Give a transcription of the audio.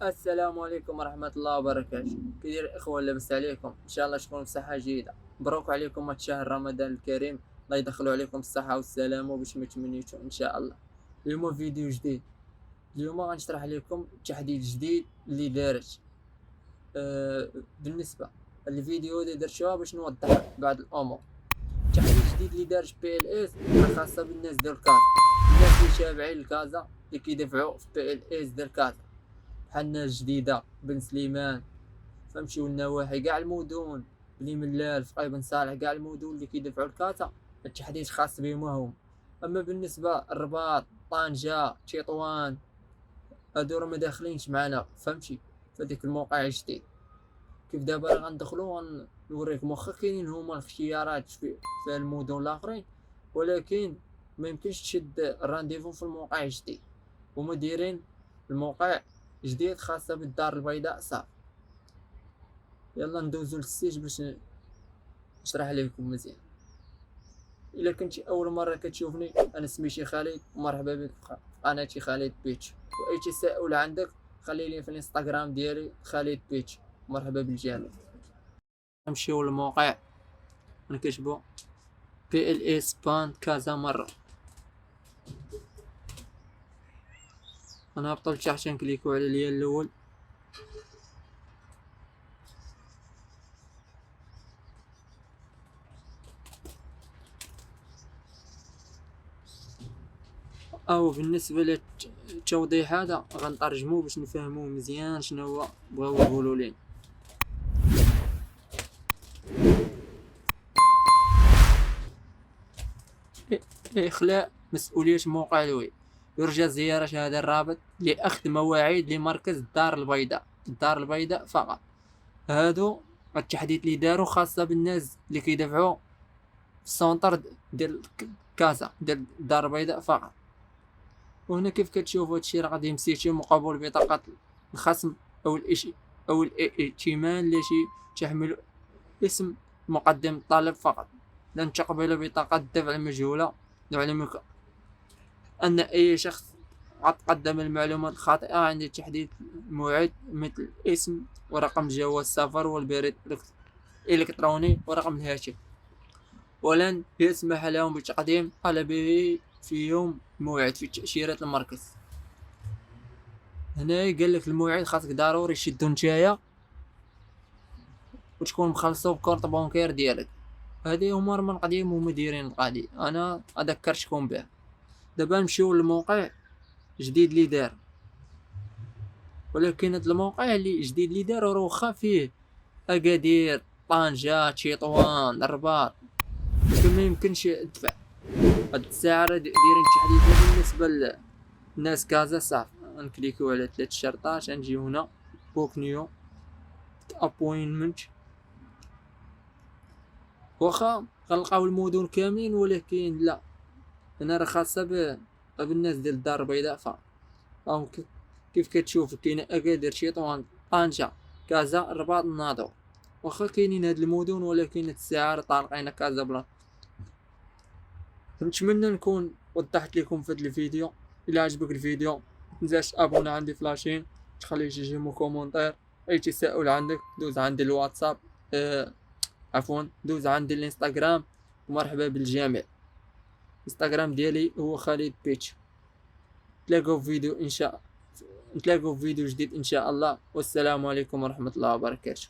السلام عليكم ورحمة الله وبركاته. كي داير الإخوة؟ لاباس عليكم؟ إن شاء الله تكونوا بصحة جيدة. مبروك عليكم هاد الشهر رمضان الكريم، الله يدخلوا عليكم الصحة والسلامة باش ما تمنيتو إن شاء الله. اليوم فيديو جديد. اليوم غنشرح لكم تحديث جديد اللي دارت. بالنسبة الفيديو اللي درتوها باش نوضح بعض الأمور. تحديث جديد اللي دارت بي ال اس خاصة بالناس ديال كازا، الناس اللي تابعين لكازا اللي كيدفعوا في بي ال اس ديال كازا، بحال الناس جديدة بن سليمان، فهمتي، والنواحي كاع المدن، بني ملال، فقي بن صالح، كاع المدن اللي كيدفعوا الكاتا التحديث خاص بهم هم. اما بالنسبه الرباط، طنجه، تطوان، هادو راه ما داخلينش معنا، فهمتي، فديك الموقع الجديد. كيف دابا راه غندخلو غنوريكم، واخا كاينين هما الاختيارات في المدن الاخرين، ولكن ما يمكنش تشد الرانديفو في الموقع الجديد. هما دايرين الموقع جديد خاصة بالدار البيضاء صافي. يلا ندوزو للسيج باش نشرح لكم مزيان. الا كنتي اول مره كتشوفني، انا سميتي خالد، ومرحبا بك في قناتي خالد بيتش. واي تساؤل عندك خلي لي في الانستغرام ديالي خالد بيتش. مرحبا بالجميع. نمشيو للموقع، نكتبو بي ال اس بان كازا مره. غنهبطو لتحت، نكليكو على اليا الاول. او بالنسبه للتوضيح هذا غنترجمو باش نفهمو مزيان شنو هو بغاو يقولوا لينا. إخلاء مسؤولية موقع الويب. يرجى زيارة هذا الرابط لأخذ مواعيد لمركز الدار البيضاء، الدار البيضاء فقط. هادو التحديث اللي دارو خاصة بالناس اللي كيدفعوا في السونتر ديال كازا ديال الدار البيضاء فقط. وهنا كيف كتشوفوا هادشي راه غادي يمسيتي مقابل بطاقة الخصم أو أو الائتمان التي تحمل اسم مقدم الطلب فقط. لن تقبل بطاقة دفع مجهولة. نعلمك أن أي شخص قد قدم المعلومات الخاطئة عند تحديد الموعد، مثل اسم ورقم جواز السفر والبريد الإلكتروني ورقم الهاتف، ولن يسمح لهم بتقديم طلبه في يوم موعد في تأشيرة المركز. هنا قال لك الموعد خاصك ضروري شدو نتايا وتكون مخلصو بكارت بونكير ديالك. هذه هما من قديم هما دايرين القضية، أنا أذكرتكم بها. دابا نمشيو للموقع جديد اللي دار، ولكن هاد الموقع اللي جديد اللي دارو راه واخا فيه اكادير، طنجة، تطوان، الرباط، لكن ما يمكنش تدفع. هاد الساعة راه دايرين تحديثات بالنسبة للناس كازا صافي. نكليكيو على 3 شرطات، نجيو هنا بوك نيو ابوينمنت. واخا غنلقاو المدن كاملين، ولكن لا، هنا راه خاصة بالناس ديال الدار البيضاء فقط. كيف كتشوف كاين اكادير، تطوان، طنجة، كازا، الرباط، الناظور. واخا كاينين هاد المدن، ولكن هاد الساعة راه طالقين كازا بلا. نتمنى نكون وضحت لكم في هاد الفيديو. الى عجبك الفيديو متنساش تابونا عندي فلاشين، تخلي شي جيم كومونتير. اي تساؤل عندك دوز عندي الواتساب، عفوا دوز عندي الانستغرام. ومرحبا بالجميع. الانستغرام ديالي هو خالد بيتش. نتلاقاو في فيديو ان شاء نتلاقاو في فيديو جديد ان شاء الله، والسلام عليكم ورحمة الله وبركاته.